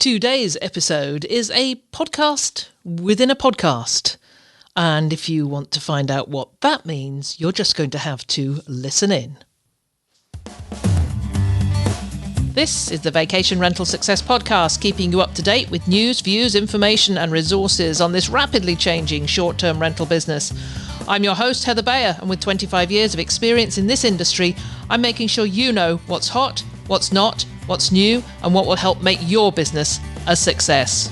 Today's episode is a podcast within a podcast. And if you want to find out what that means, you're just going to have to listen in. This is the Vacation Rental Success Podcast, keeping you up to date with news, views, information and resources on this rapidly changing short-term rental business. I'm your host, Heather Bayer, and with 25 years of experience in this industry, I'm making sure you know what's hot, what's not, what's new, and what will help make your business a success.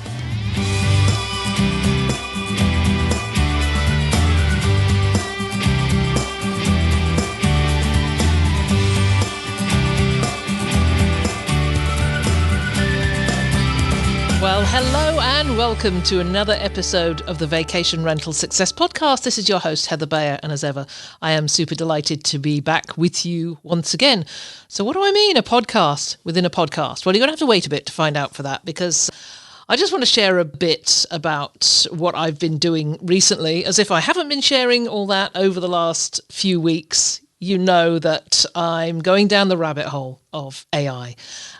Well, hello and welcome to another episode of the Vacation Rental Success Podcast. This is your host, Heather Bayer, and as ever, I am super delighted to be back with you once again. So what do I mean, a podcast within a podcast? Well, you're going to have to wait a bit to find out for that, because I just want to share a bit about what I've been doing recently, as if I haven't been sharing all that over the last few weeks. You know that I'm going down the rabbit hole of AI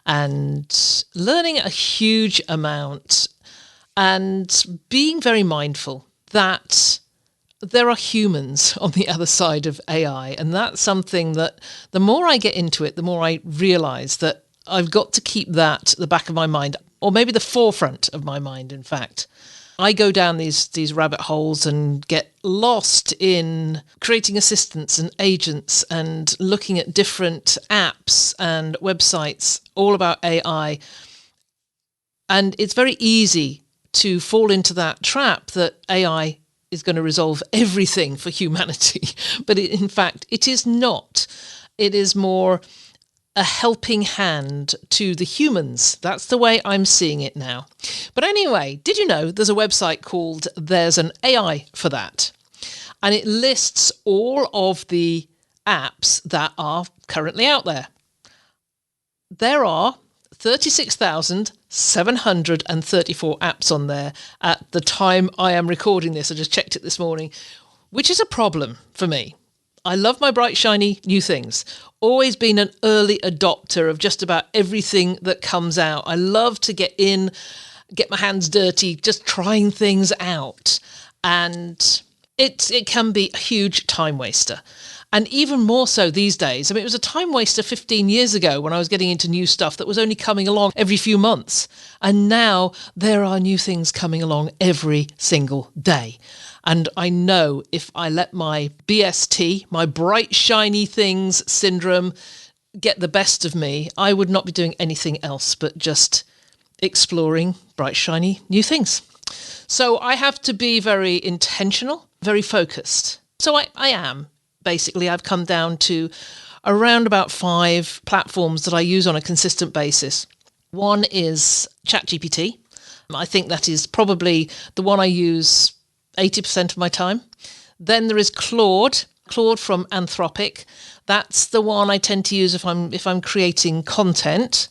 and learning a huge amount and being very mindful that there are humans on the other side of AI. And that's something that the more I get into it, the more I realize that I've got to keep that at the back of my mind, or maybe the forefront of my mind, in fact. I go down these rabbit holes and get lost in creating assistants and agents and looking at different apps and websites all about AI. And it's very easy to fall into that trap that AI is going to resolve everything for humanity. But in fact, it is not. It is more a helping hand to the humans. That's the way I'm seeing it now. But anyway, did you know there's a website called There's an AI for That? And it lists all of the apps that are currently out there. There are 36,734 apps on there at the time I am recording this. I just checked it this morning, which is a problem for me. I love my bright, shiny new things. Always been an early adopter of just about everything that comes out. I love to get in, get my hands dirty, just trying things out. And it can be a huge time waster. And even more so these days. I mean, it was a time waster 15 years ago when I was getting into new stuff that was only coming along every few months. And now there are new things coming along every single day. And I know if I let my BST, my bright, shiny things syndrome, get the best of me, I would not be doing anything else but just exploring bright, shiny new things. So I have to be very intentional, very focused. So I am. Basically, I've come down to around about 5 platforms that I use on a consistent basis. One is ChatGPT. I think that is probably the one I use 80% of my time. Then there is Claude from Anthropic. That's the one I tend to use if I'm creating content.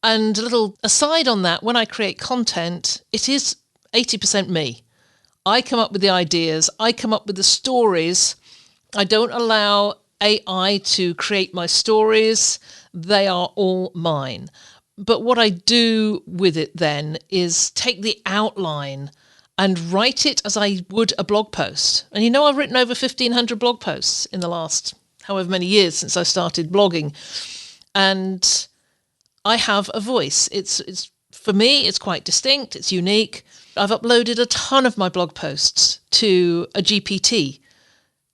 And a little aside on that, when I create content, it is 80% me. I come up with the ideas, I come up with the stories. I don't allow AI to create my stories. They are all mine. But what I do with it then is take the outline and write it as I would a blog post. And you know, I've written over 1,500 blog posts in the last however many years since I started blogging. And I have a voice. It's for me, it's quite distinct. It's unique. I've uploaded a ton of my blog posts to a GPT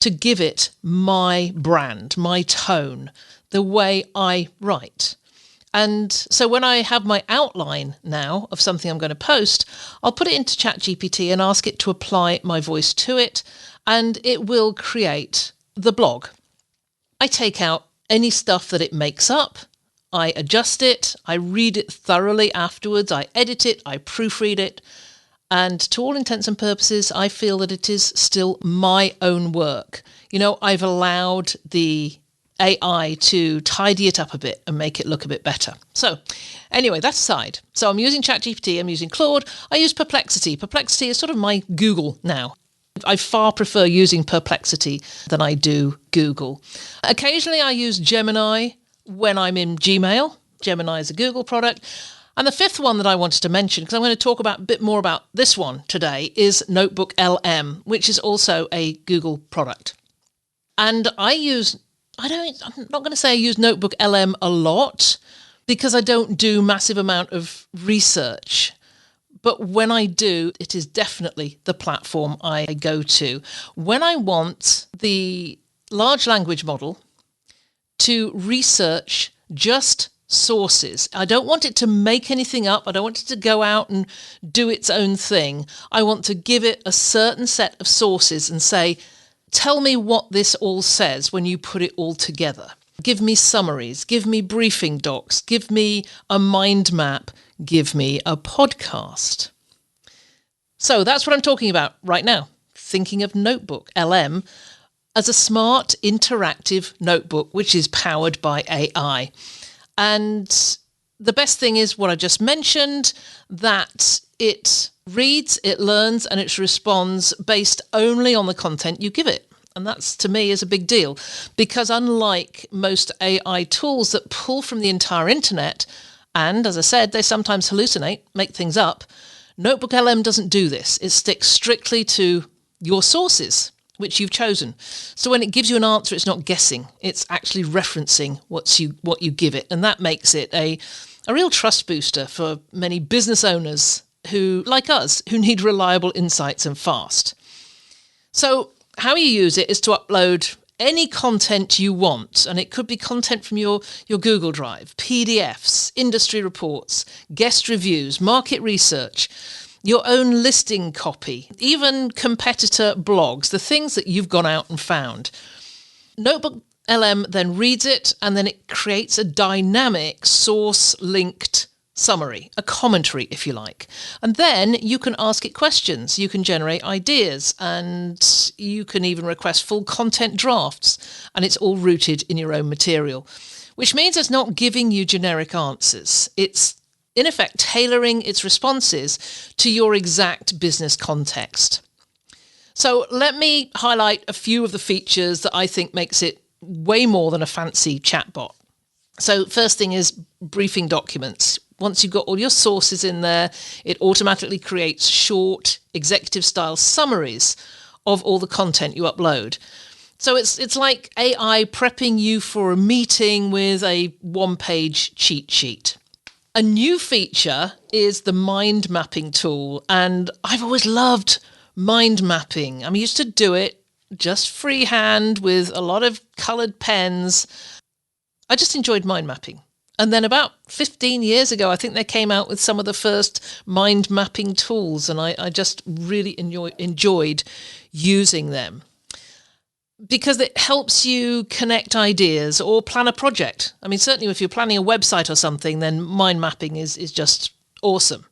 to give it my brand, my tone, the way I write. And so when I have my outline now of something I'm going to post, I'll put it into ChatGPT and ask it to apply my voice to it, and it will create the blog. I take out any stuff that it makes up, I adjust it, I read it thoroughly afterwards, I edit it, I proofread it, and to all intents and purposes, I feel that it is still my own work. You know, I've allowed the AI to tidy it up a bit and make it look a bit better. So anyway, that's aside. So I'm using ChatGPT, I'm using Claude, I use Perplexity. Perplexity is sort of my Google now. I far prefer using Perplexity than I do Google. Occasionally I use Gemini when I'm in Gmail. Gemini is a Google product. And the fifth one that I wanted to mention, because I'm going to talk about a bit more about this one today, is NotebookLM, which is also a Google product. And I'm not going to say I use NotebookLM a lot because I don't do massive amount of research. But when I do, it is definitely the platform I go to. When I want the large language model to research just sources, I don't want it to make anything up. I don't want it to go out and do its own thing. I want to give it a certain set of sources and say, tell me what this all says when you put it all together. Give me summaries, give me briefing docs, give me a mind map, give me a podcast. So that's what I'm talking about right now, thinking of NotebookLM as a smart, interactive notebook, which is powered by AI. And the best thing is what I just mentioned, that it reads, it learns, and it responds based only on the content you give it. And that's, to me, is a big deal, because unlike most AI tools that pull from the entire internet, and as I said, they sometimes hallucinate, make things up, NotebookLM doesn't do this. It sticks strictly to your sources, which you've chosen. So when it gives you an answer, it's not guessing. It's actually referencing what you give it. And that makes it a real trust booster for many business owners who, like us, who need reliable insights and fast. So how you use it is to upload any content you want, and it could be content from your Google Drive, PDFs, industry reports, guest reviews, market research, your own listing copy, even competitor blogs, the things that you've gone out and found. NotebookLM then reads it, and then it creates a dynamic source-linked summary, a commentary, if you like. And then you can ask it questions, you can generate ideas, and you can even request full content drafts, and it's all rooted in your own material, which means it's not giving you generic answers. It's, in effect, tailoring its responses to your exact business context. So let me highlight a few of the features that I think makes it way more than a fancy chatbot. So first thing is briefing documents. Once you've got all your sources in there, it automatically creates short executive-style summaries of all the content you upload. So it's like AI prepping you for a meeting with a one-page cheat sheet. A new feature is the mind mapping tool, and I've always loved mind mapping. I used to do it just freehand with a lot of coloured pens. I just enjoyed mind mapping. And then about 15 years ago, I think they came out with some of the first mind mapping tools, and I just really enjoyed using them because it helps you connect ideas or plan a project. Certainly if you're planning a website or something, then mind mapping is just awesome.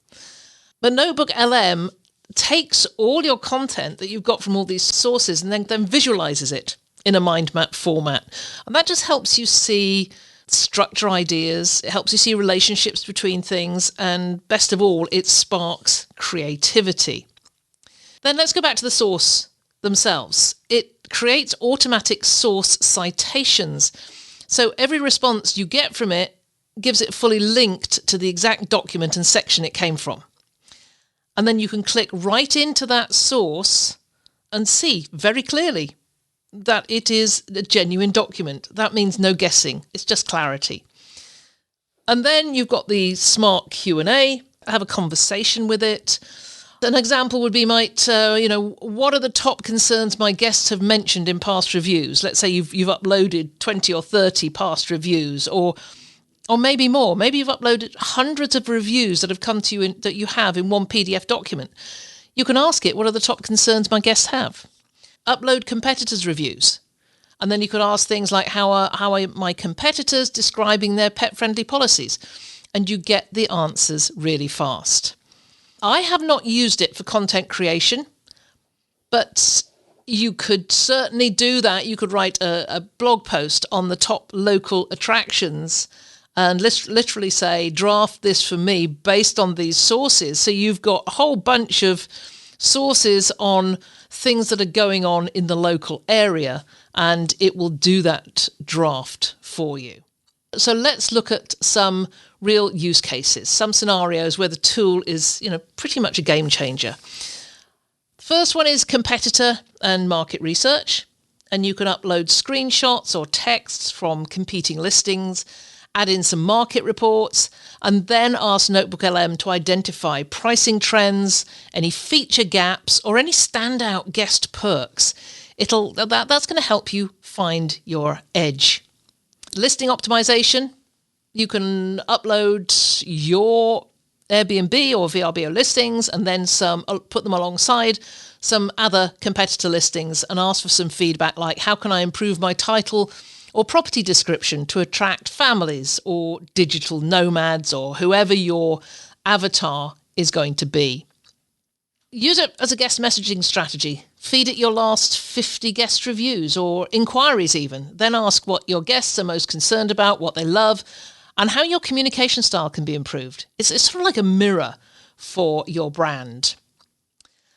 But NotebookLM takes all your content that you've got from all these sources and then visualizes it in a mind map format. And that just helps you see structure ideas, it helps you see relationships between things, and best of all, it sparks creativity. Then let's go back to the source themselves. It creates automatic source citations. So every response you get from it gives it fully linked to the exact document and section it came from. And then you can click right into that source and see very clearly that it is a genuine document. That means no guessing. It's just clarity. And then you've got the smart Q&A, have a conversation with it. An example would be what are the top concerns my guests have mentioned in past reviews? Let's say you've uploaded 20 or 30 past reviews, or maybe more. Maybe you've uploaded hundreds of reviews that have come to you that you have in one PDF document. You can ask it, what are the top concerns my guests have? Upload competitors' reviews. And then you could ask things like, how are my competitors describing their pet-friendly policies? And you get the answers really fast. I have not used it for content creation, but you could certainly do that. You could write a blog post on the top local attractions and literally say, draft this for me based on these sources. So you've got a whole bunch of sources on things that are going on in the local area, and it will do that draft for you. So let's look at some real use cases, some scenarios where the tool is, pretty much a game changer. First one is competitor and market research, and you can upload screenshots or texts from competing listings, add in some market reports, and then ask NotebookLM to identify pricing trends, any feature gaps, or any standout guest perks. That's going to help you find your edge. Listing optimization, you can upload your Airbnb or VRBO listings and then put them alongside some other competitor listings and ask for some feedback like, how can I improve my title or property description to attract families or digital nomads or whoever your avatar is going to be. Use it as a guest messaging strategy. Feed it your last 50 guest reviews or inquiries even. Then ask what your guests are most concerned about, what they love, and how your communication style can be improved. It's sort of like a mirror for your brand.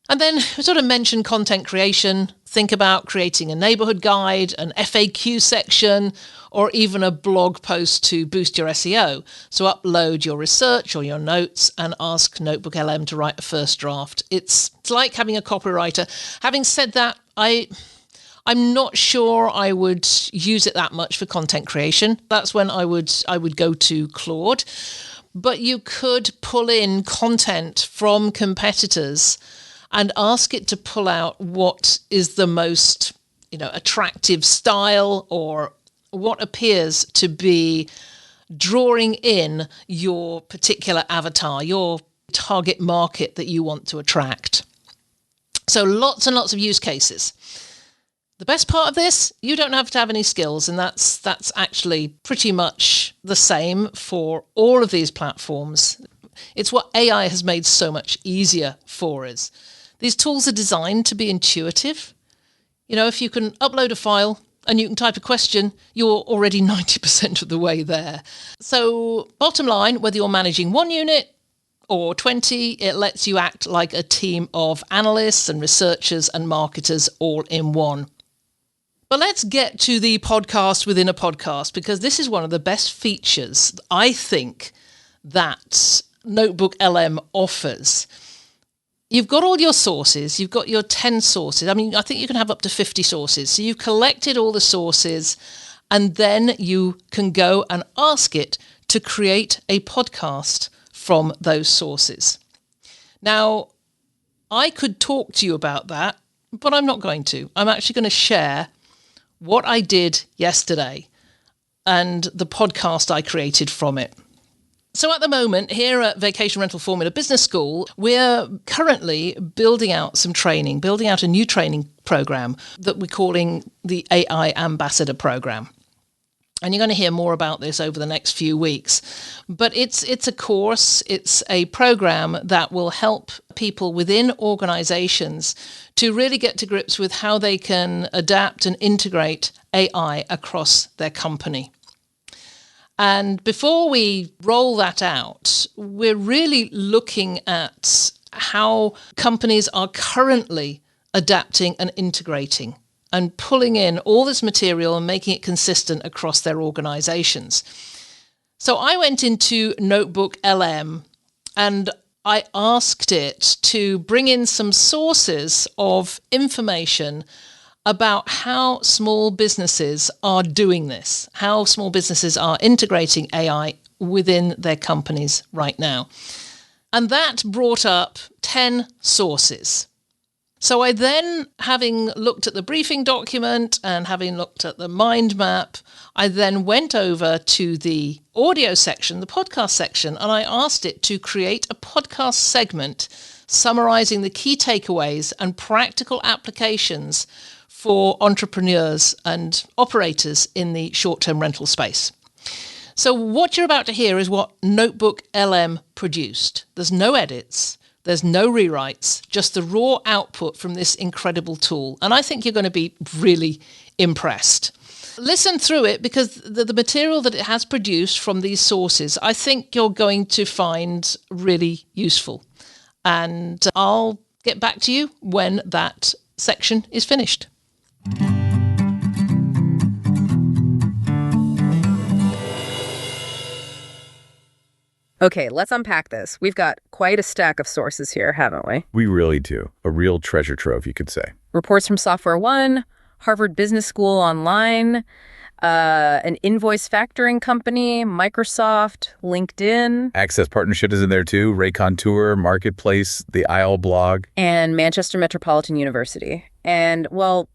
And then we sort of mention content creation. Think about creating a neighborhood guide, an FAQ section, or even a blog post to boost your SEO. So upload your research or your notes and ask NotebookLM to write a first draft. It's like having a copywriter. Having said that, I'm not sure I would use it that much for content creation. That's when I would go to Claude. But you could pull in content from competitors and ask it to pull out what is the most, attractive style or what appears to be drawing in your particular avatar, your target market that you want to attract. So lots and lots of use cases. The best part of this, you don't have to have any skills, and that's actually pretty much the same for all of these platforms. It's what AI has made so much easier for us. These tools are designed to be intuitive. If you can upload a file and you can type a question, you're already 90% of the way there. So bottom line, whether you're managing 1 unit or 20, it lets you act like a team of analysts and researchers and marketers all in one. But let's get to the podcast within a podcast, because this is one of the best features, I think, that NotebookLM offers. You've got all your sources. You've got your 10 sources. I think you can have up to 50 sources. So you've collected all the sources, and then you can go and ask it to create a podcast from those sources. Now, I could talk to you about that, but I'm not going to. I'm actually going to share what I did yesterday and the podcast I created from it. So at the moment, here at Vacation Rental Formula Business School, we're currently building out a new training program that we're calling the AI Ambassador Program. And you're going to hear more about this over the next few weeks. But it's a course, it's a program that will help people within organizations to really get to grips with how they can adapt and integrate AI across their company. And before we roll that out, we're really looking at how companies are currently adapting and integrating and pulling in all this material and making it consistent across their organizations. So I went into NotebookLM and I asked it to bring in some sources of information about how small businesses are doing this, how small businesses are integrating AI within their companies right now. And that brought up 10 sources. So I then, having looked at the briefing document and having looked at the mind map, I then went over to the audio section, the podcast section, and I asked it to create a podcast segment summarizing the key takeaways and practical applications for entrepreneurs and operators in the short-term rental space. So what you're about to hear is what NotebookLM produced. There's no edits. There's no rewrites, just the raw output from this incredible tool. And I think you're going to be really impressed. Listen through it, because the material that it has produced from these sources, I think you're going to find really useful. And I'll get back to you when that section is finished. Okay, let's unpack this. We've got quite a stack of sources here, haven't we? We really do. A real treasure trove, you could say. Reports from Software One, Harvard Business School Online, an invoice factoring company, Microsoft, LinkedIn. Access Partnership is in there too. Raycon Tour, Marketplace, the IL blog. And Manchester Metropolitan University. And, well,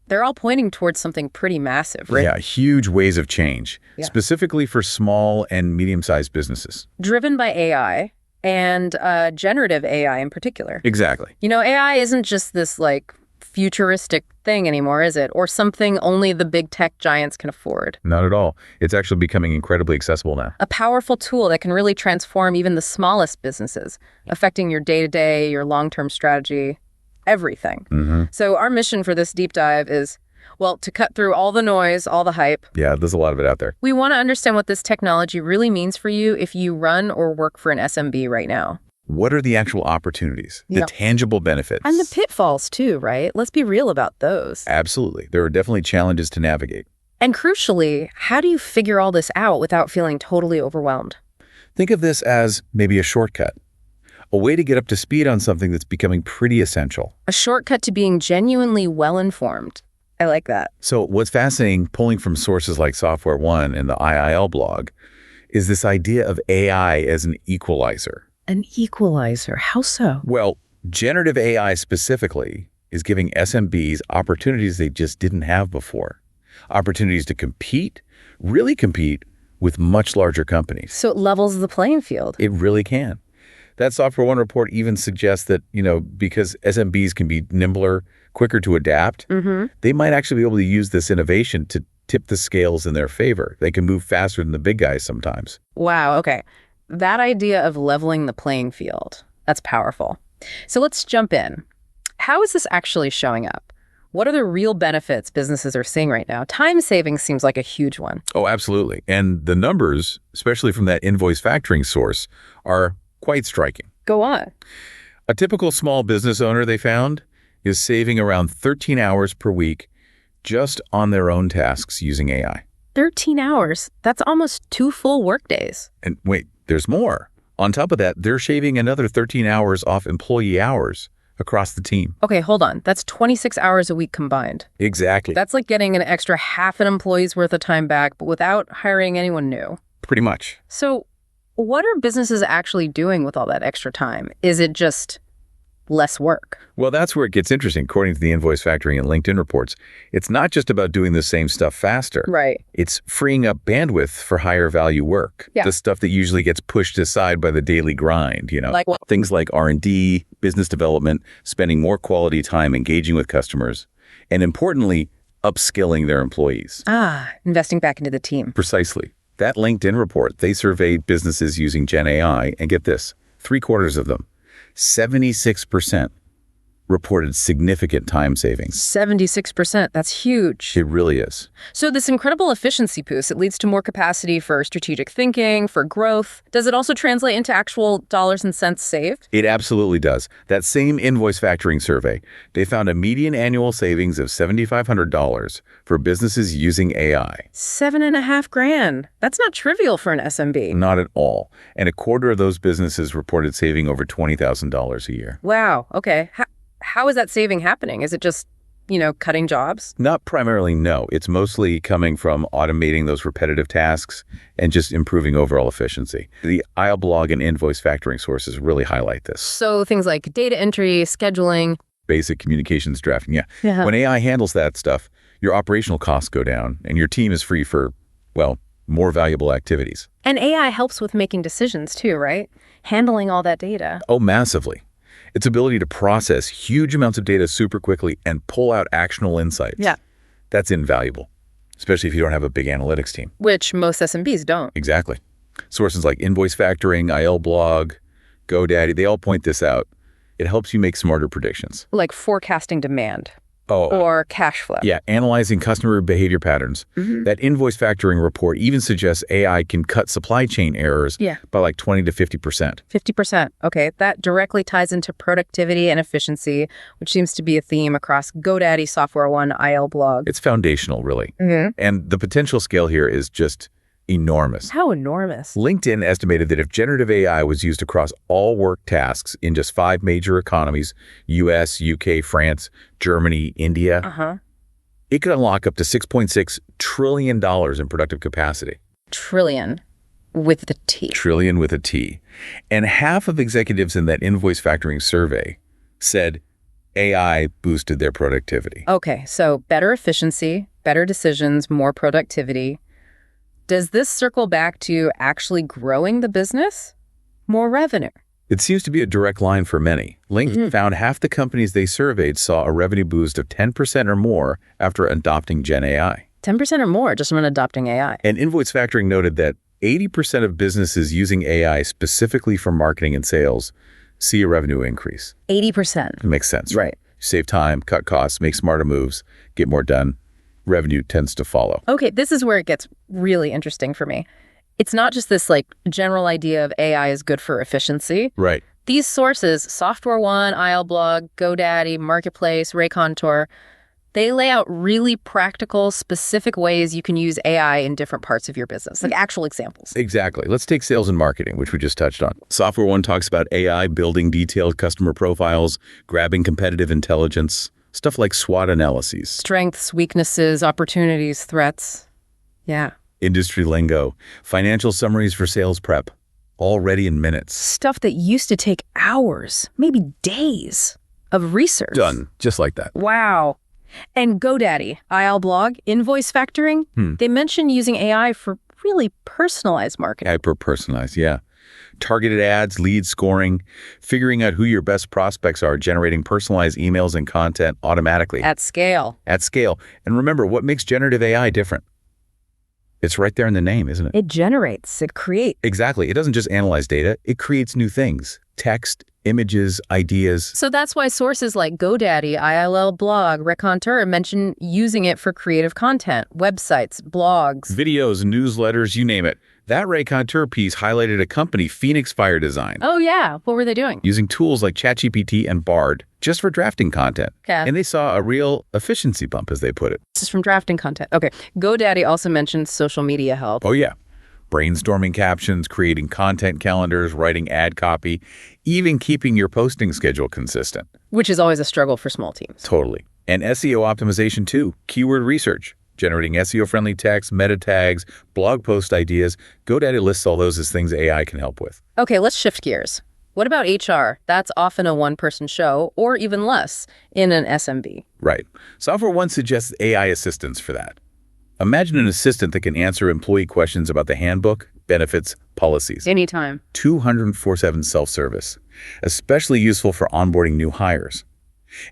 they're all pointing towards something pretty massive, right? Yeah, huge ways of change, specifically for small and medium-sized businesses. Driven by AI and generative AI in particular. Exactly. You know, AI isn't just this, like, futuristic thing anymore, is it? Or something only the big tech giants can afford. Not at all. It's actually becoming incredibly accessible now. A powerful tool that can really transform even the smallest businesses, affecting your day-to-day, your long-term strategy, everything. So our mission for this deep dive is, well, to cut through all the noise, all the hype. Yeah, there's a lot of it out there. We want to understand what this technology really means for you if you run or work for an SMB right now. What are the actual opportunities, the tangible benefits? And the pitfalls too, right? Let's be real about those. Absolutely. There are definitely challenges to navigate. And crucially, how do you figure all this out without feeling totally overwhelmed? Think of this as maybe a shortcut, a way to get up to speed on something that's becoming pretty essential. A shortcut to being genuinely well-informed. I like that. So what's fascinating, pulling from sources like Software One and the IIL blog, is this idea of AI as an equalizer. An equalizer? How so? Well, generative AI specifically is giving SMBs opportunities they just didn't have before. Opportunities to compete, really compete, with much larger companies. So it levels the playing field. It really can. That Software One report even suggests that, because SMBs can be nimbler, quicker to adapt, they might actually be able to use this innovation to tip the scales in their favor. They can move faster than the big guys sometimes. Wow, okay. That idea of leveling the playing field, that's powerful. So let's jump in. How is this actually showing up? What are the real benefits businesses are seeing right now? Time savings seems like a huge one. Oh, absolutely. And the numbers, especially from that invoice factoring source, are quite striking. Go on. A typical small business owner, they found, is saving around 13 hours per week just on their own tasks using AI. 13 hours? That's almost 2 full workdays. And wait, there's more. On top of that, they're shaving another 13 hours off employee hours across the team. Okay, hold on. That's 26 hours a week combined. Exactly. That's like getting an extra half an employee's worth of time back, but without hiring anyone new. Pretty much. So what are businesses actually doing with all that extra time? Is it just less work? Well, that's where it gets interesting. According to the invoice factoring and LinkedIn reports, it's not just about doing the same stuff faster. Right. It's freeing up bandwidth for higher value work. Yeah. The stuff that usually gets pushed aside by the daily grind, Like what? Things like R&D, business development, spending more quality time engaging with customers, and importantly, upskilling their employees. Investing back into the team. Precisely. That LinkedIn report, they surveyed businesses using Gen AI, and get this, 3/4 of them, 76%, reported significant time savings. 76%. That's huge. It really is. So this incredible efficiency boost, it leads to more capacity for strategic thinking, for growth. Does it also translate into actual dollars and cents saved? It absolutely does. That same invoice factoring survey, they found a median annual savings of $7,500 for businesses using AI. $7,500. That's not trivial for an SMB. Not at all. And 1/4 of those businesses reported saving over $20,000 a year. Wow. Okay. How is that saving happening? Is it just, cutting jobs? Not primarily, no. It's mostly coming from automating those repetitive tasks and just improving overall efficiency. The IL blog and invoice factoring sources really highlight this. So things like data entry, scheduling. Basic communications drafting, yeah. Yeah. When AI handles that stuff, your operational costs go down and your team is free for, more valuable activities. And AI helps with making decisions too, right? Handling all that data. Oh, massively. Its ability to process huge amounts of data super quickly and pull out actionable insights. Yeah. That's invaluable, especially if you don't have a big analytics team. Which most SMBs don't. Exactly. Sources like invoice factoring, IL blog, GoDaddy, they all point this out. It helps you make smarter predictions. Like forecasting demand. Oh, or cash flow. Yeah, analyzing customer behavior patterns. That invoice factoring report even suggests AI can cut supply chain errors by like 20 to 50%. 50%. Okay, that directly ties into productivity and efficiency, which seems to be a theme across GoDaddy, Software One, IL blog. It's foundational, really. And the potential scale here is just Enormous. How enormous? LinkedIn estimated that if generative AI was used across all work tasks in just 5 major economies, US, UK, France, Germany, India, it could unlock up to $6.6 trillion in productive capacity. Trillion with the T. Trillion with a T. And half of executives in that invoice factoring survey said AI boosted their productivity. Okay, so better efficiency, better decisions, more productivity. Does this circle back to actually growing the business? More revenue? It seems to be a direct line for many. LinkedIn found half the companies they surveyed saw a revenue boost of 10% or more after adopting Gen AI. 10% or more just from adopting AI. And Invoice Factoring noted that 80% of businesses using AI specifically for marketing and sales see a revenue increase. 80%. It makes sense. Right. Save time, cut costs, make smarter moves, get more done. Revenue tends to follow. Okay, this is where it gets really interesting for me. It's not just this general idea of AI is good for efficiency. Right. These sources, Software One, ILblog, GoDaddy, Marketplace, Raconteur, they lay out really practical, specific ways you can use AI in different parts of your business, like actual examples. Exactly. Let's take sales and marketing, which we just touched on. Software One talks about AI building detailed customer profiles, grabbing competitive intelligence, stuff like SWOT analyses. Strengths, weaknesses, opportunities, threats. Yeah. Industry lingo, financial summaries for sales prep, all ready in minutes. Stuff that used to take hours, maybe days of research. Done, just like that. Wow. And GoDaddy, ILblog, invoice factoring, they mention using AI for really personalized marketing. Hyper-personalized, yeah. Targeted ads, lead scoring, figuring out who your best prospects are, generating personalized emails and content automatically. At scale. At scale. And remember, what makes generative AI different? It's right there in the name, isn't it? It generates, it creates. Exactly. It doesn't just analyze data, it creates new things. Text, images, ideas. So that's why sources like GoDaddy, ILblog, Raconteur mention using it for creative content, websites, blogs. Videos, newsletters, you name it. That Raconteur piece highlighted a company, Phoenix Fire Design. Oh yeah, what were they doing? Using tools like ChatGPT and Bard just for drafting content. Yeah. And they saw a real efficiency bump, as they put it. This is from drafting content. Okay. GoDaddy also mentions social media help. Oh yeah. Brainstorming captions, creating content calendars, writing ad copy, even keeping your posting schedule consistent. Which is always a struggle for small teams. Totally. And SEO optimization too. Keyword research. Generating SEO-friendly text, meta tags, blog post ideas. GoDaddy lists all those as things AI can help with. Okay, let's shift gears. What about HR? That's often a one-person show, or even less, in an SMB. Right. Software One suggests AI assistants for that. Imagine an assistant that can answer employee questions about the handbook, benefits, policies. Anytime. 24/7 self-service. Especially useful for onboarding new hires.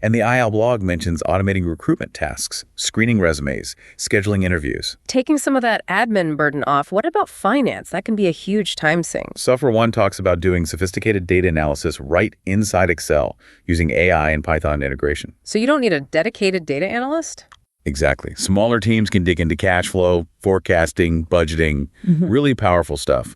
And the ILblog mentions automating recruitment tasks, screening resumes, scheduling interviews. Taking some of that admin burden off. What about finance? That can be a huge time sink. Software One talks about doing sophisticated data analysis right inside Excel using AI and Python integration. So you don't need a dedicated data analyst? Exactly. Smaller teams can dig into cash flow, forecasting, budgeting, really powerful stuff.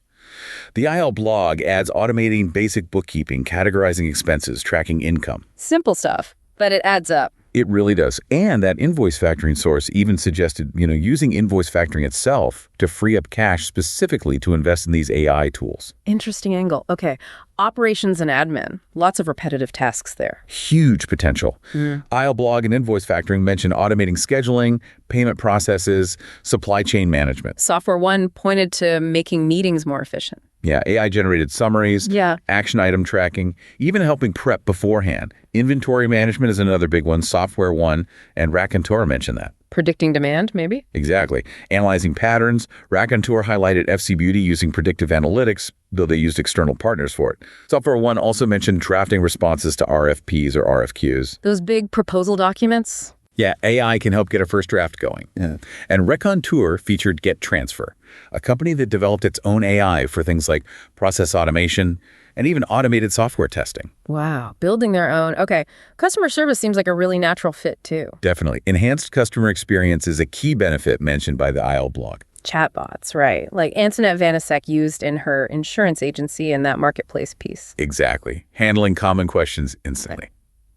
The ILblog adds automating basic bookkeeping, categorizing expenses, tracking income. Simple stuff, but it adds up. It really does. And that invoice factoring source even suggested, using invoice factoring itself to free up cash specifically to invest in these AI tools. Interesting angle. Okay. Operations and admin. Lots of repetitive tasks there. Huge potential. ILblog and invoice factoring mention automating scheduling, payment processes, supply chain management. Software One pointed to making meetings more efficient. Yeah, AI-generated summaries, action item tracking, even helping prep beforehand. Inventory management is another big one. Software One and Raconteur mention that. Predicting demand, maybe? Exactly. Analyzing patterns. Raconteur highlighted FC Beauty using predictive analytics, though they used external partners for it. Software One also mentioned drafting responses to RFPs or RFQs. Those big proposal documents? Yeah, AI can help get a first draft going. Yeah. And Raconteur featured Get Transfer, a company that developed its own AI for things like process automation and even automated software testing. Wow, building their own. Okay, customer service seems like a really natural fit too. Definitely. Enhanced customer experience is a key benefit mentioned by the ILblog. Chatbots, right. Like Antoinette Vanasek used in her insurance agency in that marketplace piece. Exactly. Handling common questions instantly. Right.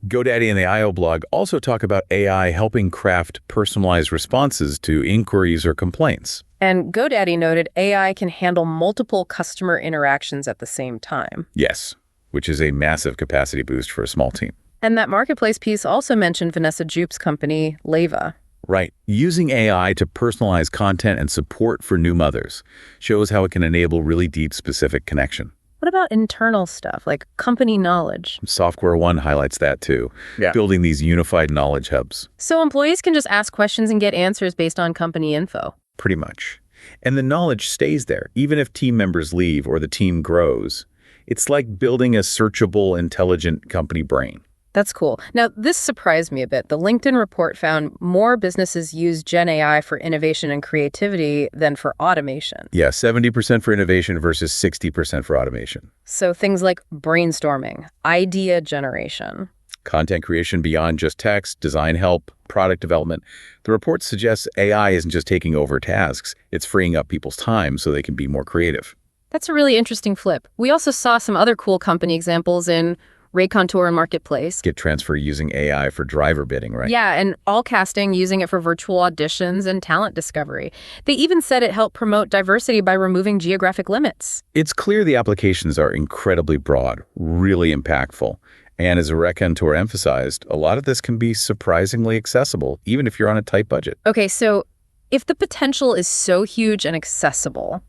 GoDaddy and the ILblog also talk about AI helping craft personalized responses to inquiries or complaints. And GoDaddy noted AI can handle multiple customer interactions at the same time. Yes, which is a massive capacity boost for a small team. And that marketplace piece also mentioned Vanessa Jupe's company, Leva. Right. Using AI to personalize content and support for new mothers shows how it can enable really deep, specific connection. What about internal stuff, like company knowledge? Software One highlights that too, building these unified knowledge hubs. So employees can just ask questions and get answers based on company info. Pretty much. And the knowledge stays there, even if team members leave or the team grows. It's like building a searchable, intelligent company brain. That's cool. Now, this surprised me a bit. The LinkedIn report found more businesses use Gen AI for innovation and creativity than for automation. Yeah, 70% for innovation versus 60% for automation. So things like brainstorming, idea generation. Content creation beyond just text, design help, product development. The report suggests AI isn't just taking over tasks, it's freeing up people's time so they can be more creative. That's a really interesting flip. We also saw some other cool company examples in Raycontour and Marketplace. Get transfer using AI for driver bidding, right? Yeah, and Allcasting using it for virtual auditions and talent discovery. They even said it helped promote diversity by removing geographic limits. It's clear the applications are incredibly broad, really impactful. And as Raycontour emphasized, a lot of this can be surprisingly accessible, even if you're on a tight budget. Okay, so if the potential is so huge and accessible,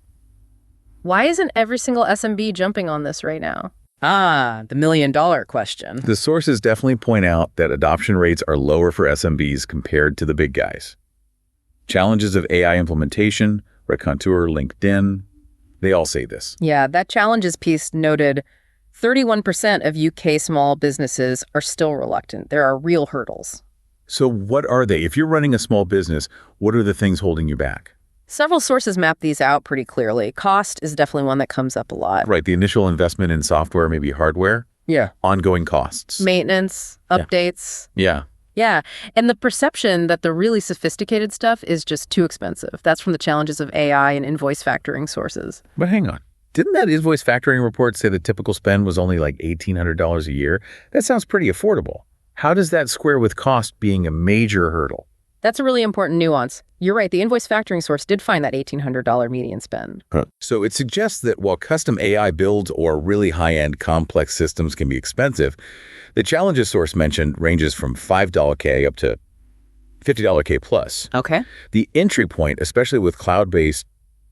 why isn't every single SMB jumping on this right now? Ah, the million-dollar question. The sources definitely point out that adoption rates are lower for SMBs compared to the big guys. Challenges of AI implementation, Raycontour, LinkedIn, they all say this. Yeah, that challenges piece noted 31% of UK small businesses are still reluctant. There are real hurdles. So what are they? If you're running a small business, what are the things holding you back? Several sources map these out pretty clearly. Cost is definitely one that comes up a lot. Right, the initial investment in software, maybe hardware. Yeah. Ongoing costs. Maintenance, updates. Yeah. Yeah, and the perception that the really sophisticated stuff is just too expensive. That's from the challenges of AI and invoice factoring sources. But hang on. Didn't that invoice factoring report say the typical spend was only like $1,800 a year? That sounds pretty affordable. How does that square with cost being a major hurdle? That's a really important nuance. You're right, the invoice factoring source did find that $1,800 median spend. So it suggests that while custom AI builds or really high-end complex systems can be expensive, the challenges source mentioned ranges from $5K up to $50K plus. Okay. The entry point, especially with cloud-based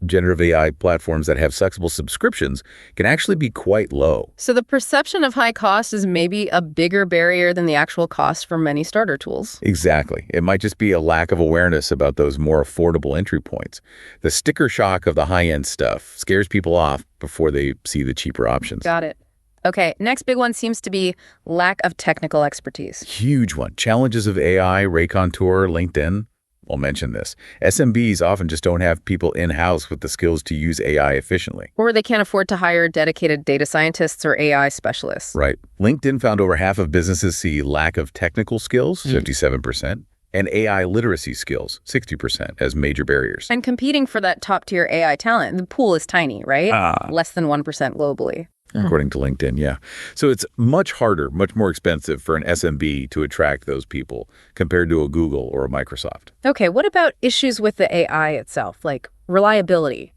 generative AI platforms that have flexible subscriptions, can actually be quite low. So the perception of high cost is maybe a bigger barrier than the actual cost for many starter tools. Exactly. It might just be a lack of awareness about those more affordable entry points. The sticker shock of the high-end stuff scares people off before they see the cheaper options. Got it. Okay, next big one seems to be lack of technical expertise. Huge one. Challenges of AI, Raycontour, LinkedIn. I'll mention this. SMBs often just don't have people in-house with the skills to use AI efficiently. Or they can't afford to hire dedicated data scientists or AI specialists. Right. LinkedIn found over half of businesses see lack of technical skills, 57%, and AI literacy skills, 60%, as major barriers. And competing for that top-tier AI talent, the pool is tiny, right? Less than 1% globally. According to LinkedIn, yeah. So it's much harder, much more expensive for an SMB to attract those people compared to a Google or a Microsoft. Okay, what about issues with the AI itself, like reliability,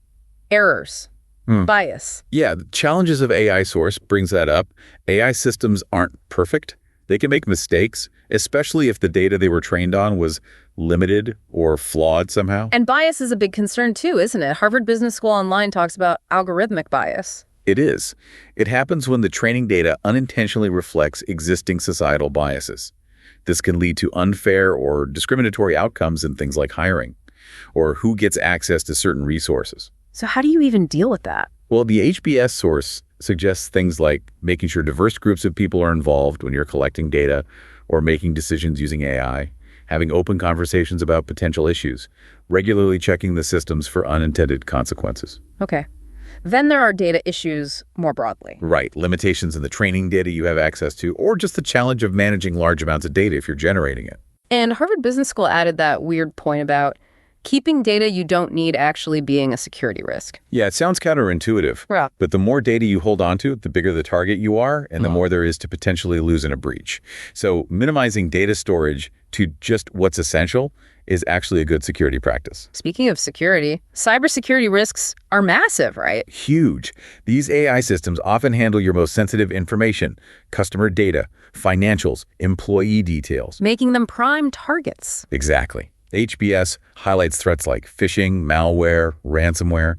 errors, bias? Yeah, the challenges of AI source brings that up. AI systems aren't perfect. They can make mistakes, especially if the data they were trained on was limited or flawed somehow. And bias is a big concern too, isn't it? Harvard Business School Online talks about algorithmic bias. It is. It happens when the training data unintentionally reflects existing societal biases. This can lead to unfair or discriminatory outcomes in things like hiring, or who gets access to certain resources. So how do you even deal with that? Well, the HBS source suggests things like making sure diverse groups of people are involved when you're collecting data or making decisions using AI, having open conversations about potential issues, regularly checking the systems for unintended consequences. Okay. Then there are data issues more broadly. Right. Limitations in the training data you have access to, or just the challenge of managing large amounts of data if you're generating it. And Harvard Business School added that weird point about keeping data you don't need actually being a security risk. Yeah, it sounds counterintuitive. Yeah. But the more data you hold onto, the bigger the target you are, and the more there is to potentially lose in a breach. So minimizing data storage to just what's essential is actually a good security practice. Speaking of security, cybersecurity risks are massive, right? Huge. These AI systems often handle your most sensitive information, customer data, financials, employee details. Making them prime targets. Exactly. HBS highlights threats like phishing, malware, ransomware,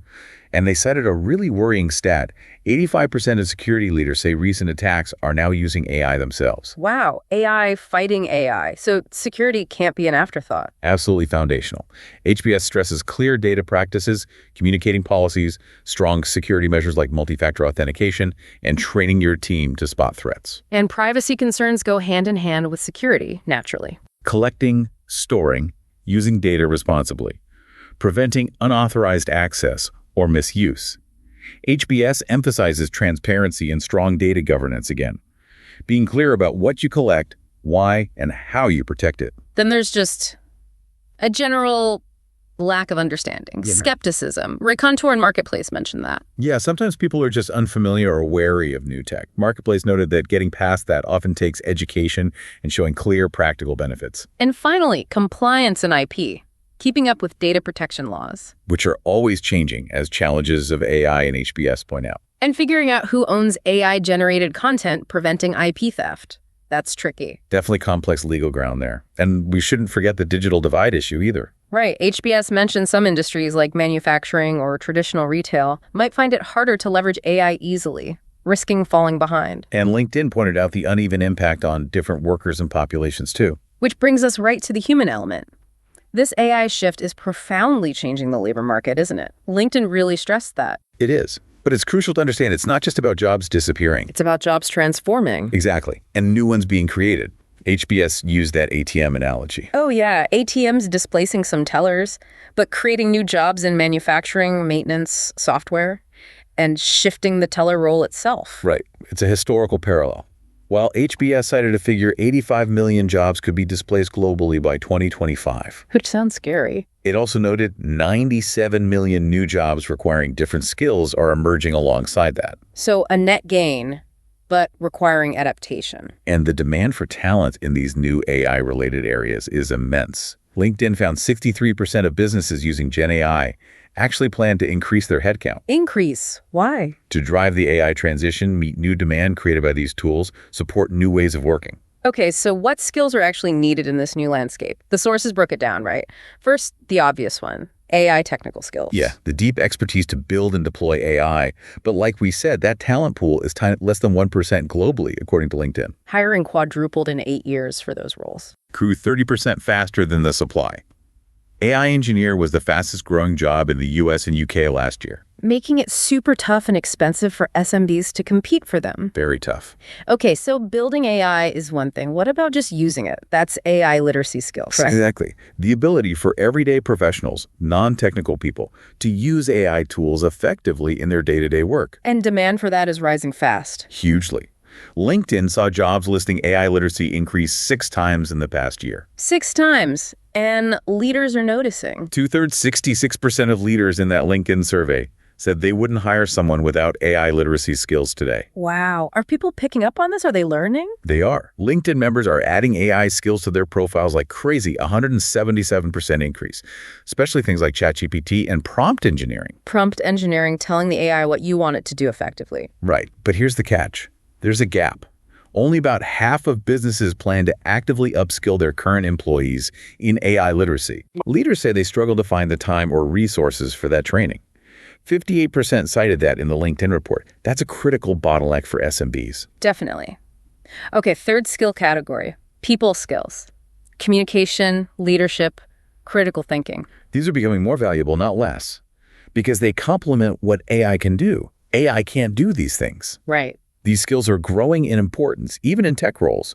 and they cited a really worrying stat. 85% of security leaders say recent attacks are now using AI themselves. Wow, AI fighting AI. So security can't be an afterthought. Absolutely foundational. HBS stresses clear data practices, communicating policies, strong security measures like multi-factor authentication, and training your team to spot threats. And privacy concerns go hand in hand with security, naturally. Collecting, storing, using data responsibly, preventing unauthorized access or misuse. HBS emphasizes transparency and strong data governance again, being clear about what you collect, why, and how you protect it. Then there's just a general lack of understanding, skepticism. Racontour and Marketplace mentioned that. Yeah, sometimes people are just unfamiliar or wary of new tech. Marketplace noted that getting past that often takes education and showing clear, practical benefits. And finally, compliance and IP. Keeping up with data protection laws. Which are always changing, as challenges of AI and HBS point out. And figuring out who owns AI-generated content, preventing IP theft. That's tricky. Definitely complex legal ground there. And we shouldn't forget the digital divide issue either. Right. HBS mentioned some industries like manufacturing or traditional retail might find it harder to leverage AI easily, risking falling behind. And LinkedIn pointed out the uneven impact on different workers and populations too. Which brings us right to the human element. This AI shift is profoundly changing the labor market, isn't it? LinkedIn really stressed that. It is. But it's crucial to understand it's not just about jobs disappearing. It's about jobs transforming. Exactly. And new ones being created. HBS used that ATM analogy. Oh yeah, ATMs displacing some tellers, but creating new jobs in manufacturing, maintenance, software, and shifting the teller role itself. Right. It's a historical parallel. While HBS cited a figure 85 million jobs could be displaced globally by 2025. Which sounds scary. It also noted 97 million new jobs requiring different skills are emerging alongside that. So a net gain, but requiring adaptation. And the demand for talent in these new AI-related areas is immense. LinkedIn found 63% of businesses using Gen AI actually plan to increase their headcount. Increase? Why? To drive the AI transition, meet new demand created by these tools, support new ways of working. Okay, so what skills are actually needed in this new landscape? The sources broke it down, right? First, the obvious one, AI technical skills. Yeah, the deep expertise to build and deploy AI. But like we said, that talent pool is less than 1% globally, according to LinkedIn. Hiring quadrupled in 8 years for those roles. Grew 30% faster than the supply. AI engineer was the fastest growing job in the US and UK last year. Making it super tough and expensive for SMBs to compete for them. Very tough. Okay, so building AI is one thing. What about just using it? That's AI literacy skills. Exactly. The ability for everyday professionals, non-technical people, to use AI tools effectively in their day-to-day work. And demand for that is rising fast. Hugely. LinkedIn saw jobs listing AI literacy increase 6 times in the past year. 6 times. And leaders are noticing. 2/3, 66% of leaders in that LinkedIn survey said they wouldn't hire someone without AI literacy skills today. Wow. Are people picking up on this? Are they learning? They are. LinkedIn members are adding AI skills to their profiles like crazy, 177% increase, especially things like ChatGPT and prompt engineering. Prompt engineering, telling the AI what you want it to do effectively. Right. But here's the catch. There's a gap. Only about half of businesses plan to actively upskill their current employees in AI literacy. Leaders say they struggle to find the time or resources for that training. 58% cited that in the LinkedIn report. That's a critical bottleneck for SMBs. Definitely. Okay, third skill category, people skills. Communication, leadership, critical thinking. These are becoming more valuable, not less, because they complement what AI can do. AI can't do these things. Right. These skills are growing in importance, even in tech roles.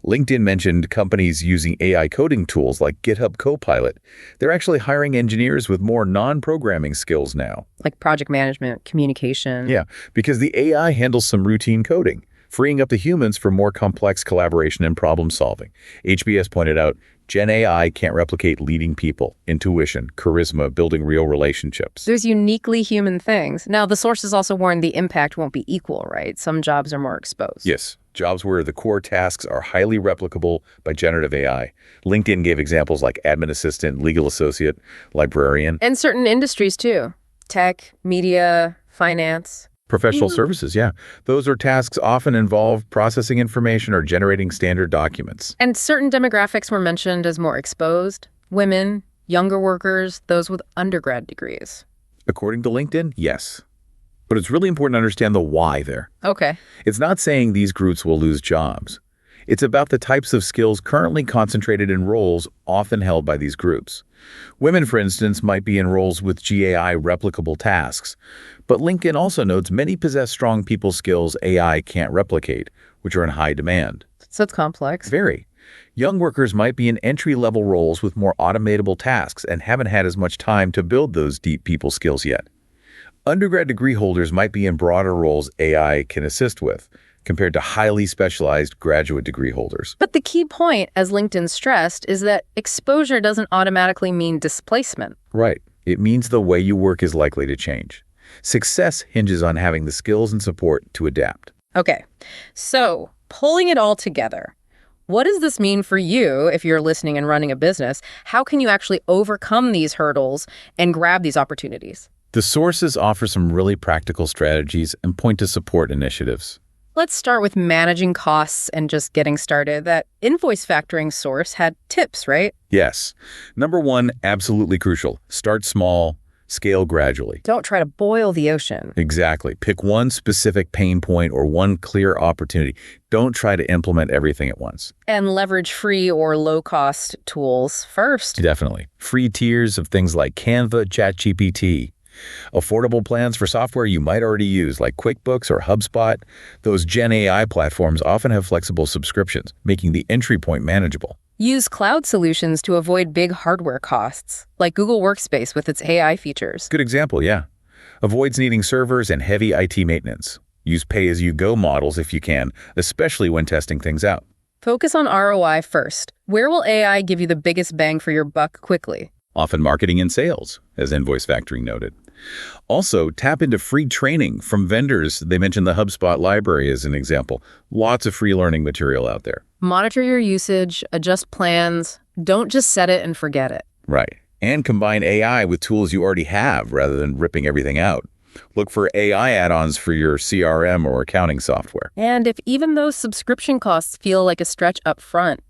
LinkedIn mentioned companies using AI coding tools like GitHub Copilot. They're actually hiring engineers with more non-programming skills now. Like project management, communication. Yeah, because the AI handles some routine coding, freeing up the humans for more complex collaboration and problem solving. HBS pointed out Gen AI can't replicate leading people, intuition, charisma, building real relationships. There's uniquely human things. Now, the sources also warn the impact won't be equal, right? Some jobs are more exposed. Yes, jobs where the core tasks are highly replicable by generative AI. LinkedIn gave examples like admin assistant, legal associate, librarian. And certain industries, too. Tech, media, finance. Professional services, yeah. Those are tasks often involve processing information or generating standard documents. And certain demographics were mentioned as more exposed. Women, younger workers, those with undergrad degrees. According to LinkedIn, yes. But it's really important to understand the why there. Okay. It's not saying these groups will lose jobs. It's about the types of skills currently concentrated in roles often held by these groups. Women, for instance, might be in roles with GAI replicable tasks. But LinkedIn also notes many possess strong people skills AI can't replicate, which are in high demand. So it's complex. Very. Young workers might be in entry-level roles with more automatable tasks and haven't had as much time to build those deep people skills yet. Undergrad degree holders might be in broader roles AI can assist with, compared to highly specialized graduate degree holders. But the key point, as LinkedIn stressed, is that exposure doesn't automatically mean displacement. Right. It means the way you work is likely to change. Success hinges on having the skills and support to adapt. Okay, so pulling it all together, what does this mean for you if you're listening and running a business? How can you actually overcome these hurdles and grab these opportunities? The sources offer some really practical strategies and point to support initiatives. Let's start with managing costs and just getting started. That invoice factoring source had tips, right? Yes. Number one, absolutely crucial. Start small, scale gradually. Don't try to boil the ocean. Exactly. Pick one specific pain point or one clear opportunity. Don't try to implement everything at once. And leverage free or low-cost tools first. Definitely. Free tiers of things like Canva, ChatGPT. Affordable plans for software you might already use, like QuickBooks or HubSpot. Those Gen AI platforms often have flexible subscriptions, making the entry point manageable. Use cloud solutions to avoid big hardware costs, like Google Workspace with its AI features. Good example, yeah. Avoids needing servers and heavy IT maintenance. Use pay-as-you-go models if you can, especially when testing things out. Focus on ROI first. Where will AI give you the biggest bang for your buck quickly? Often marketing and sales, as Invoice Factoring noted. Also, tap into free training from vendors. They mentioned the HubSpot library as an example. Lots of free learning material out there. Monitor your usage, adjust plans. Don't just set it and forget it. Right. And combine AI with tools you already have rather than ripping everything out. Look for AI add-ons for your CRM or accounting software. And if even those subscription costs feel like a stretch up front,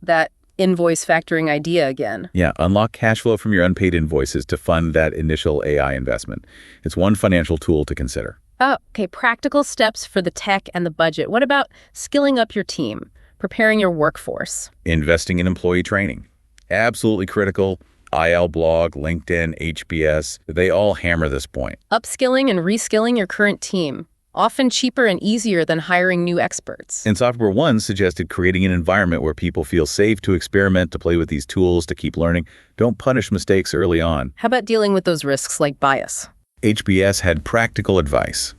that invoice factoring idea again. Yeah, unlock cash flow from your unpaid invoices to fund that initial AI investment. It's one financial tool to consider. Oh, okay. Practical steps for the tech and the budget. What about skilling up your team, preparing your workforce? Investing in employee training. Absolutely critical. IL Blog, LinkedIn, HBS, they all hammer this point. Upskilling and reskilling your current team. Often cheaper and easier than hiring new experts. And Software One suggested creating an environment where people feel safe to experiment, to play with these tools, to keep learning. Don't punish mistakes early on. How about dealing with those risks like bias? HBS had practical advice.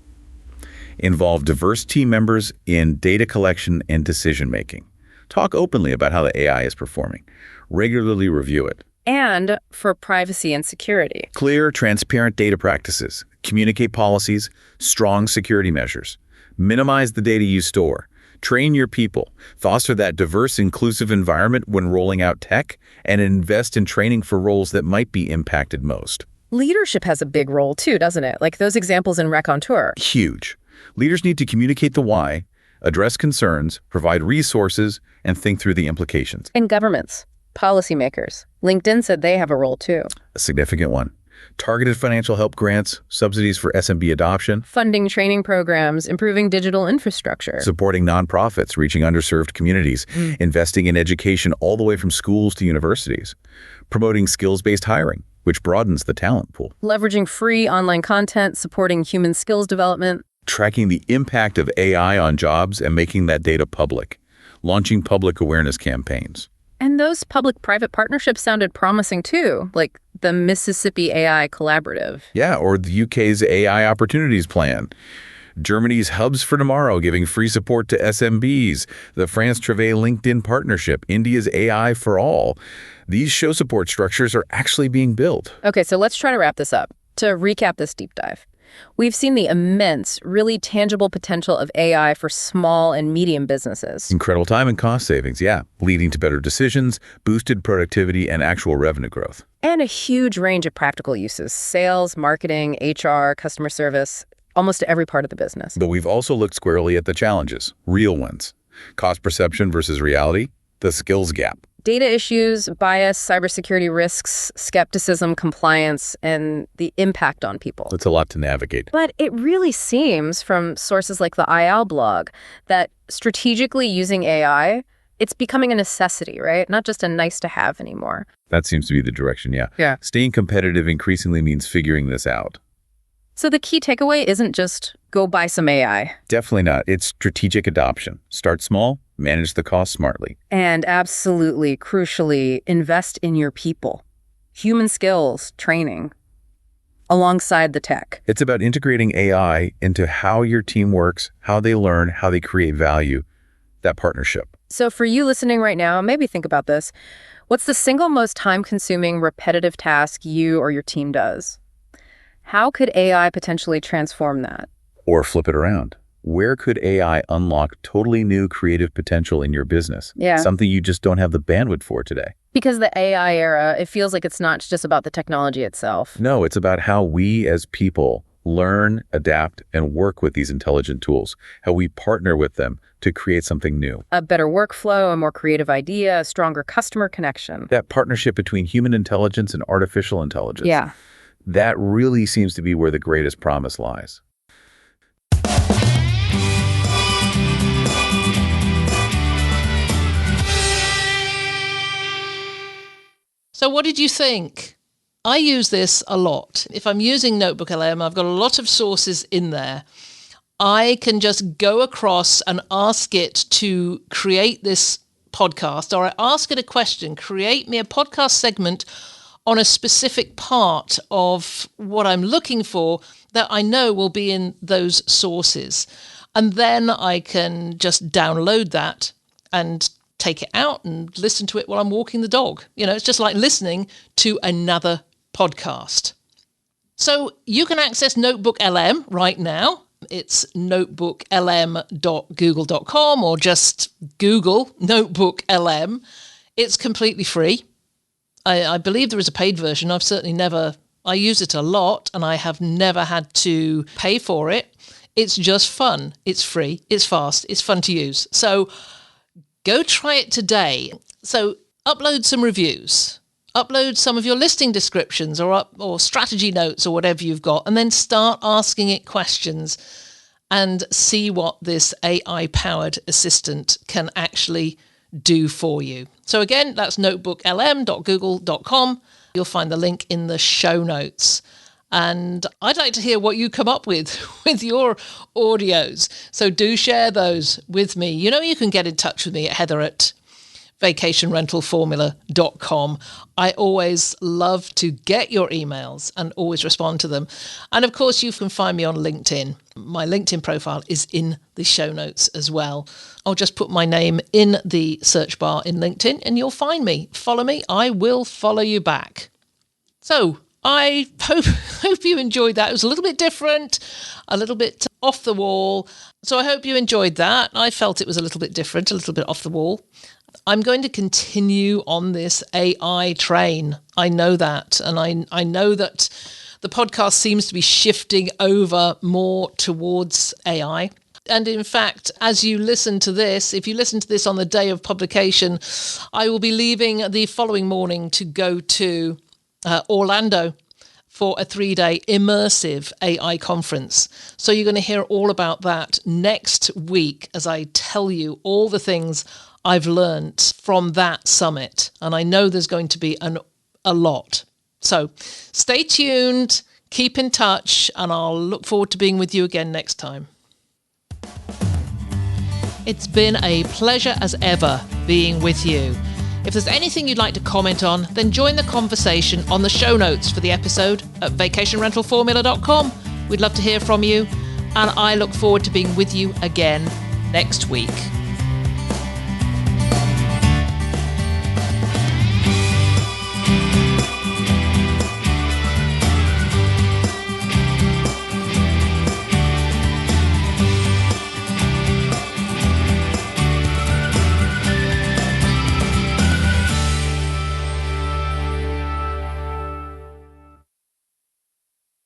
Involve diverse team members in data collection and decision-making. Talk openly about how the AI is performing. Regularly review it. And for privacy and security. Clear, transparent data practices. Communicate policies. Strong security measures. Minimize the data you store. Train your people. Foster that diverse, inclusive environment when rolling out tech. And invest in training for roles that might be impacted most. Leadership has a big role too, doesn't it? Like those examples in Raconteur. Huge. Leaders need to communicate the why, address concerns, provide resources, and think through the implications. And governments. Policymakers. LinkedIn said they have a role too. A significant one. Targeted financial help grants, subsidies for SMB adoption. Funding training programs, improving digital infrastructure. Supporting nonprofits, reaching underserved communities. Investing in education all the way from schools to universities. Promoting skills-based hiring, which broadens the talent pool. Leveraging free online content, supporting human skills development. Tracking the impact of AI on jobs and making that data public. Launching public awareness campaigns. And those public-private partnerships sounded promising too, like the Mississippi AI Collaborative. Yeah, or the UK's AI Opportunities Plan. Germany's Hubs for Tomorrow giving free support to SMBs, the France Travail LinkedIn partnership, India's AI for All. These show support structures are actually being built. Okay, so let's try to wrap this up. To recap this deep dive, we've seen the immense, really tangible potential of AI for small and medium businesses. Incredible time and cost savings, yeah, leading to better decisions, boosted productivity, and actual revenue growth. And a huge range of practical uses: sales, marketing, HR, customer service, almost every part of the business. But we've also looked squarely at the challenges, real ones. Cost perception versus reality, the skills gap. Data issues, bias, cybersecurity risks, skepticism, compliance, and the impact on people. It's a lot to navigate. But it really seems from sources like the IL blog that strategically using AI, it's becoming a necessity, right? Not just a nice to have anymore. That seems to be the direction, yeah. Yeah. Staying competitive increasingly means figuring this out. So the key takeaway isn't just go buy some AI. Definitely not. It's strategic adoption. Start small, manage the cost smartly. And absolutely, crucially, invest in your people. Human skills, training, alongside the tech. It's about integrating AI into how your team works, how they learn, how they create value, that partnership. So for you listening right now, maybe think about this. What's the single most time-consuming, repetitive task you or your team does? How could AI potentially transform that? Or flip it around. Where could AI unlock totally new creative potential in your business? Yeah. Something you just don't have the bandwidth for today. Because the AI era, it feels like it's not just about the technology itself. No, it's about how we as people learn, adapt, and work with these intelligent tools, how we partner with them to create something new. A better workflow, a more creative idea, a stronger customer connection. That partnership between human intelligence and artificial intelligence. Yeah. That really seems to be where the greatest promise lies. So what did you think? I use this a lot. If I'm using NotebookLM, I've got a lot of sources in there. I can just go across and ask it to create this podcast, or I ask it a question, create me a podcast segment on a specific part of what I'm looking for that I know will be in those sources. And then I can just download that and take it out and listen to it while I'm walking the dog. You know, it's just like listening to another podcast. So you can access NotebookLM right now. It's notebooklm.google.com, or just Google NotebookLM. It's completely free. I believe there is a paid version. I use it a lot and I have never had to pay for it. It's just fun. It's free. It's fast. It's fun to use. So go try it today. So upload some reviews, upload some of your listing descriptions or strategy notes or whatever you've got, and then start asking it questions and see what this AI-powered assistant can actually do for you. So again, that's notebooklm.google.com. You'll find the link in the show notes. And I'd like to hear what you come up with your audios. So do share those with me. You know, you can get in touch with me at heather@vacationrentalformula.com. I always love to get your emails and always respond to them. And of course, you can find me on LinkedIn. My LinkedIn profile is in the show notes as well. I'll just put my name in the search bar in LinkedIn and you'll find me. Follow me. I will follow you back. So I hope you enjoyed that. It was a little bit different, a little bit off the wall. So I hope you enjoyed that. I felt it was a little bit different, a little bit off the wall. I'm going to continue on this AI train. I know that. And I know that the podcast seems to be shifting over more towards AI. And in fact, as you listen to this, if you listen to this on the day of publication, I will be leaving the following morning to go to Orlando for a 3-day immersive AI conference. So you're going to hear all about that next week as I tell you all the things I've learned from that summit. And I know there's going to be a lot. So stay tuned, keep in touch, and I'll look forward to being with you again next time. It's been a pleasure as ever being with you. If there's anything you'd like to comment on, then join the conversation on the show notes for the episode at vacationrentalformula.com. We'd love to hear from you. and I look forward to being with you again next week.